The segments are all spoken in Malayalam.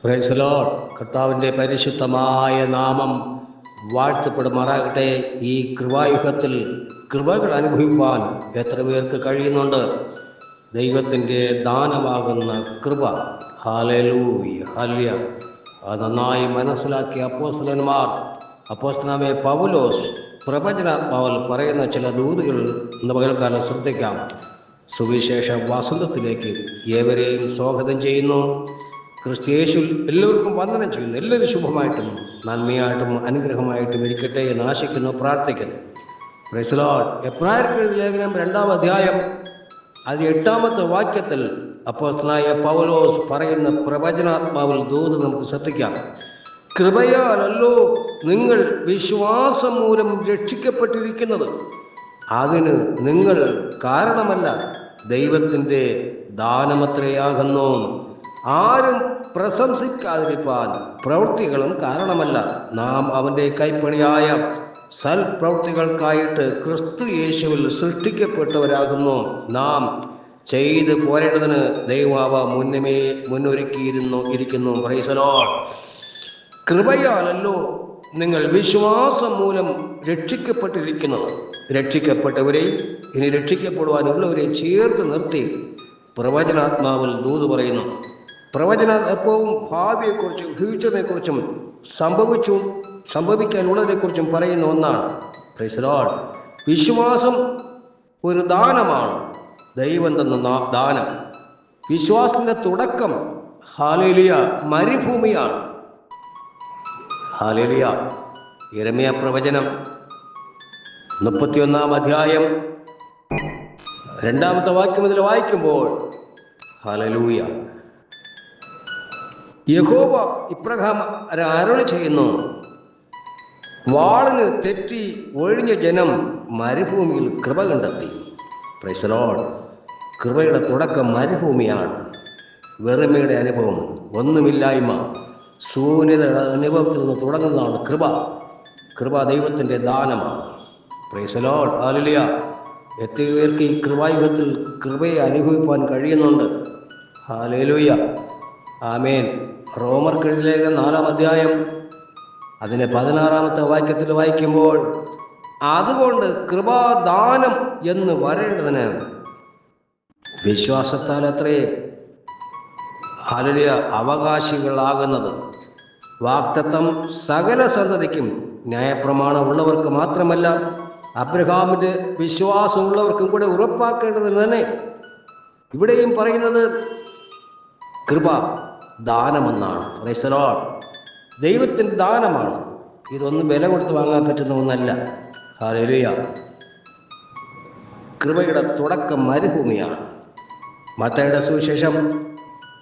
Price the Lord. കർത്താവിൻ്റെ പരിശുദ്ധമായ നാമം വാഴ്ത്തപ്പെടുമാറാകട്ടെ. ഈ കൃപായുഗത്തിൽ കൃപകൾ അനുഭവിപ്പാൻ എത്ര പേർക്ക് കഴിയുന്നുണ്ട്? ദൈവത്തിൻ്റെ ദാനമാകുന്ന കൃപ. Hallelujah, hallelujah. അത് നന്നായി മനസ്സിലാക്കിയ അപ്പോസ്തലന്മാർ, അപ്പോസ്തലനായ പൗലോസ് പ്രവചനാത്മാവിൽ പറയുന്ന ചില ദൂതുകൾ ഇന്ന് പകൽക്കാലം ശ്രദ്ധിക്കാം. സുവിശേഷ വസന്തത്തിലേക്ക് ഏവരെയും സ്വാഗതം ചെയ്യുന്നു. ക്രിസ്തുയേശുവിൽ എല്ലാവർക്കും വന്ദനം ചെയ്യുന്നു. എല്ലാവരും ശുഭമായിട്ടും നന്മയായിട്ടും അനുഗ്രഹമായിട്ടും ഇരിക്കട്ടെ എന്ന് ആശിക്കുന്നു, പ്രാർത്ഥിക്കുന്നു. Price the Lord. എബ്രായർക്ക് എഴുതിയ ലേഖനം 2-ാം അധ്യായം 8-ാമത്തെ വാക്യത്തിൽ അപ്പോസ്തലനായ പൗലോസ് പറയുന്ന പ്രവചനാത്മാവിൽ ദൂത് നമുക്ക് ശ്രദ്ധിക്കാം. കൃപയാലല്ലോ നിങ്ങൾ വിശ്വാസം മൂലം രക്ഷിക്കപ്പെട്ടിരിക്കുന്നത്, അതിന് നിങ്ങൾ കാരണമല്ല, ദൈവത്തിൻ്റെ ദാനമത്രയാകുന്നു. ആരും പ്രശംസിക്കാതിരിപ്പാൻ പ്രവൃത്തികളും കാരണമല്ല, നാം അവൻ്റെ കൈപ്പണിയായ സൽപ്രവൃത്തികൾക്കായിട്ട് ക്രിസ്തു യേശുവിൽ സൃഷ്ടിക്കപ്പെട്ടവരാകുന്നു. നാം ചെയ്ത് പോരേണ്ടതിന് ദൈവം അവ മുന്നൊരുക്കിയിരിക്കുന്നു. Praise the lord. കൃപയാലല്ലോ നിങ്ങൾ വിശ്വാസം മൂലം രക്ഷിക്കപ്പെട്ടിരിക്കുന്നത്. രക്ഷിക്കപ്പെട്ടവരെയും ഇനി രക്ഷിക്കപ്പെടുവാനുള്ളവരെയും ചേർത്ത് നിർത്തി പ്രവചനാത്മാവിൽ ദൂത് പറയുന്നു. പ്രവചനാത്മാവും ഭാവിയെക്കുറിച്ചും ഫ്യൂച്ചറിനെക്കുറിച്ചും സംഭവിക്കാനുള്ളതിനെക്കുറിച്ചും പറയുന്ന ഒന്നാണ്. Price the Lord. വിശ്വാസം ഒരു ദാനമാണ്, ദൈവം തന്ന ദാനം. വിശ്വാസത്തിൻ്റെ തുടക്കം ഹല്ലേലൂയ മരുഭൂമിയാണ്. ഹല്ലേലൂയ. യിരെമ്യാ പ്രവചനം 31-ാം അധ്യായം 2-ാമത്തെ വാക്യം മുതൽ വായിക്കുമ്പോൾ ഹല്ലേലൂയ, യഹോവ ഇപ്രകാരം അരുളി ചെയ്യുന്നു, വാളിന് തെറ്റി ഒഴിഞ്ഞ ജനം മരുഭൂമിയിൽ കൃപ കണ്ടെത്തി. Price the Lord. കൃപയുടെ തുടക്കം മരുഭൂമിയാണ്. വെറുമയുടെ അനുഭവം, ഒന്നുമില്ലായ്മ, ശൂന്യതയുടെ അനുഭവത്തിൽ നിന്ന് തുടങ്ങുന്നതാണ് കൃപ. കൃപ ദൈവത്തിൻ്റെ ദാനമാണ്. Price the Lord. ഹല്ലേലൂയ. എത്ര പേർക്ക് ഈ കൃപായുഗത്തിൽ കൃപയെ അനുഭവിപ്പാൻ കഴിയുന്നുണ്ട്? ഹല്ലേലൂയ, ആമേൻ. റോമർക്ക് എഴുതിയ ലേഖനം 4-ാം അധ്യായം 16-ാമത്തെ വാക്യത്തിൽ വായിക്കുമ്പോൾ, അതുകൊണ്ട് കൃപാദാനം എന്ന് വരേണ്ടതിന് വിശ്വാസത്താൽ അത്രേ ഹല്ലേലൂയ അവകാശികളാകുന്നത്. വാഗ്ദത്തം സകല സന്തതിക്കും, ന്യായപ്രമാണം ഉള്ളവർക്ക് മാത്രമല്ല, അബ്രഹാമിൻ്റെ വിശ്വാസമുള്ളവർക്കും കൂടെ ഉറപ്പാക്കേണ്ടതിന് തന്നെ. ഇവിടെയും പറയുന്നത് കൃപ ദാനമെന്നാണ്. Price the Lord. ദൈവത്തിൻ്റെ ദാനമാണ്. ഇതൊന്നും വില കൊടുത്ത് വാങ്ങാൻ പറ്റുന്ന ഒന്നല്ല. ഹല്ലേലൂയ. കൃപയുടെ തുടക്കം മരുഭൂമിയാണ്. മത്തായിയുടെ സുവിശേഷം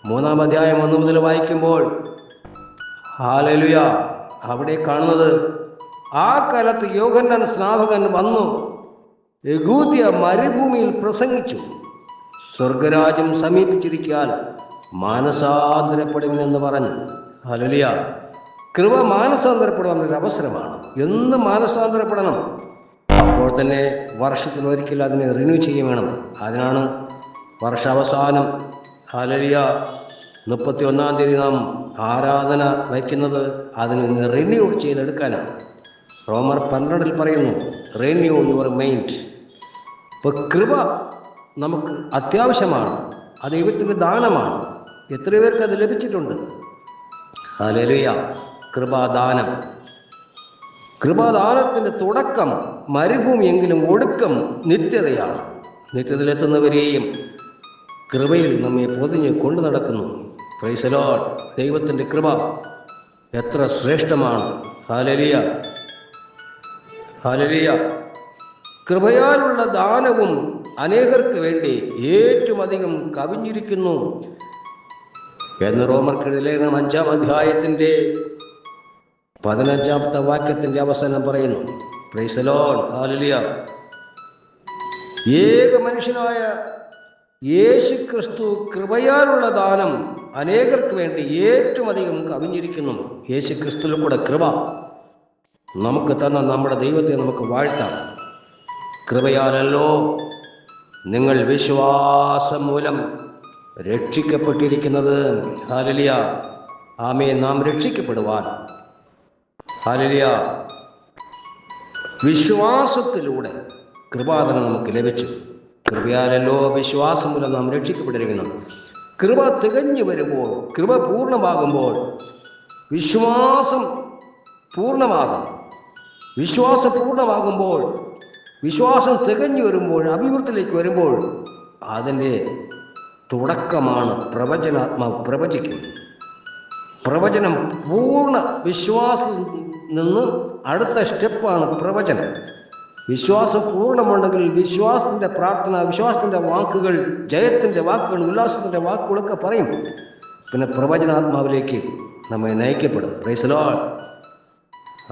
3-ാം അധ്യായം 1 മുതൽ വായിക്കുമ്പോൾ ഹല്ലേലൂയ, അവിടെ കാണുന്നത്, ആ കാലത്ത് യോഹന്നാൻ സ്നാപകൻ വന്നു യഹൂദ്യ മരുഭൂമിയിൽ പ്രസംഗിച്ചു, സ്വർഗരാജ്യം സമീപിച്ചിരിക്കാൻ മാനസാന്തരപ്പെടുമെന്ന് പറഞ്ഞു. ഹല്ലേലൂയ. കൃപ മാനസാന്തരപ്പെടുവാനൊരു അവസരമാണ്. എന്ന് മാനസാന്തരപ്പെടണം. അപ്പോൾ തന്നെ വർഷത്തിൽ ഒരിക്കൽ അതിനെ റിന്യൂ ചെയ്യും വേണം. അതിനാണ് വർഷാവസാനം ഹല്ലേലൂയ 31-ാം തീയതി നാം ആരാധന വയ്ക്കുന്നത്. അതിന് റിന്യൂ ചെയ്തെടുക്കാനാണ്. റോമർ 12-ൽ പറയുന്നു, റിന്യൂ യുവർ മൈൻഡ്. ഇപ്പോൾ കൃപ നമുക്ക് അത്യാവശ്യമാണ്. അത് ദൈവത്തിൻ്റെ ദാനമാണ്. എത്ര പേർക്ക് അത് ലഭിച്ചിട്ടുണ്ട്? ഹല്ലേലൂയ. കൃപാദാനം. കൃപാദാനത്തിൻ്റെ തുടക്കം മരുഭൂമിയെങ്കിലും ഒടുക്കം നിത്യതയാണ്. നിത്യതയിലെത്തുന്നവരെയും കൃപയിൽ നമ്മെ പൊതിഞ്ഞ് കൊണ്ടു നടക്കുന്നു. Price the Lord. ദൈവത്തിൻ്റെ കൃപ എത്ര ശ്രേഷ്ഠമാണ്. Hallelujah, hallelujah. കൃപയാലുള്ള ദാനവും അനേകർക്ക് വേണ്ടി ഏറ്റവും അധികം കവിഞ്ഞിരിക്കുന്നു എന്ന് റോമർക്ക് എഴുതിയ ലേഖനം 5-ാം അധ്യായത്തിൻ്റെ 15-ാമത്തെ വാക്യത്തിൻ്റെ അവസാനം പറയുന്നു. Price the Lord. ഹല്ലേലൂയ. ഏക മനുഷ്യനായ യേശു ക്രിസ്തു കൃപയാലുള്ള ദാനം അനേകർക്ക് വേണ്ടി ഏറ്റവും അധികം കവിഞ്ഞിരിക്കുന്നു. യേശു ക്രിസ്തുവിൽ കൂടെ കൃപ നമുക്ക് തന്ന നമ്മുടെ ദൈവത്തെ നമുക്ക് വാഴ്ത്താം. കൃപയാലല്ലോ നിങ്ങൾ വിശ്വാസം മൂലം രക്ഷിക്കപ്പെട്ടിരിക്കുന്നത്. ഹല്ലേലൂയ. ആമേൻ, നാം രക്ഷിക്കപ്പെടുവാൻ ഹല്ലേലൂയ വിശ്വാസത്തിലൂടെ കൃപാദാനം നമുക്ക് ലഭിച്ചു. കൃപയാലല്ലോ വിശ്വാസം മൂലം നാം രക്ഷിക്കപ്പെട്ടിരിക്കുന്നു. കൃപ തികഞ്ഞു വരുമ്പോൾ, കൃപ പൂർണ്ണമാകുമ്പോൾ വിശ്വാസം പൂർണ്ണമാകും. വിശ്വാസം പൂർണ്ണമാകുമ്പോൾ, വിശ്വാസം തികഞ്ഞു വരുമ്പോൾ, അഭിവൃദ്ധിയിലേക്ക് വരുമ്പോൾ അതിൻ്റെ തുടക്കമാണ് പ്രവചനാത്മാവ് പ്രവചിക്കും. പ്രവചനം പൂർണ്ണ വിശ്വാസത്തിൽ നിന്ന് അടുത്ത സ്റ്റെപ്പാണ് പ്രവചനം. വിശ്വാസം പൂർണ്ണമുണ്ടെങ്കിൽ വിശ്വാസത്തിൻ്റെ പ്രാർത്ഥന, വിശ്വാസത്തിൻ്റെ വാക്കുകൾ, ജയത്തിൻ്റെ വാക്കുകൾ, ഉല്ലാസത്തിൻ്റെ വാക്കുകളൊക്കെ പറയും. പിന്നെ പ്രവചനാത്മാവിലേക്ക് നമ്മെ നയിക്കപ്പെടും. Price the Lord.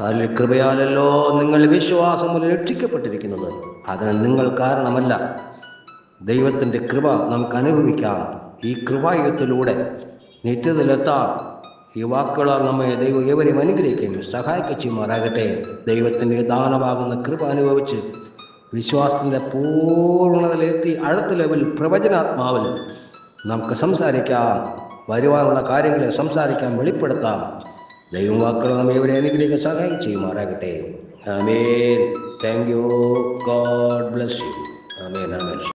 അതിൽ കൃപയാലല്ലോ നിങ്ങൾ വിശ്വാസം മൂലം രക്ഷിക്കപ്പെട്ടിരിക്കുന്നത്. അതിന് നിങ്ങൾ കാരണമല്ല, ദൈവത്തിൻ്റെ കൃപ നമുക്ക് അനുഭവിക്കാം. ഈ കൃപായുഗത്തിലൂടെ നിത്യതയിലെത്താം. ഈ വാക്കുകളാൽ നമ്മെ ദൈവം ഏവരെയും അനുഗ്രഹിക്കുകയും സഹായിക്കുകയും ചെയ്യുമാറാകട്ടെ. ദൈവത്തിൻ്റെ ദാനമാകുന്ന കൃപ അനുഭവിച്ച് വിശ്വാസത്തിൻ്റെ പൂർണ്ണതയിലെത്തി അടുത്ത ലെവൽ പ്രവചനാത്മാവിൽ നമുക്ക് സംസാരിക്കാം. വരുവാനുള്ള കാര്യങ്ങളെ സംസാരിക്കാം, വെളിപ്പെടുത്താം. ദൈവം വാക്കുകൾ നമ്മെ ഏവരെ അനുഗ്രഹിക്കാൻ സഹായം ചെയ്യുമാറാകട്ടെ. Amen. Thank you. God bless you. Amen. Amen.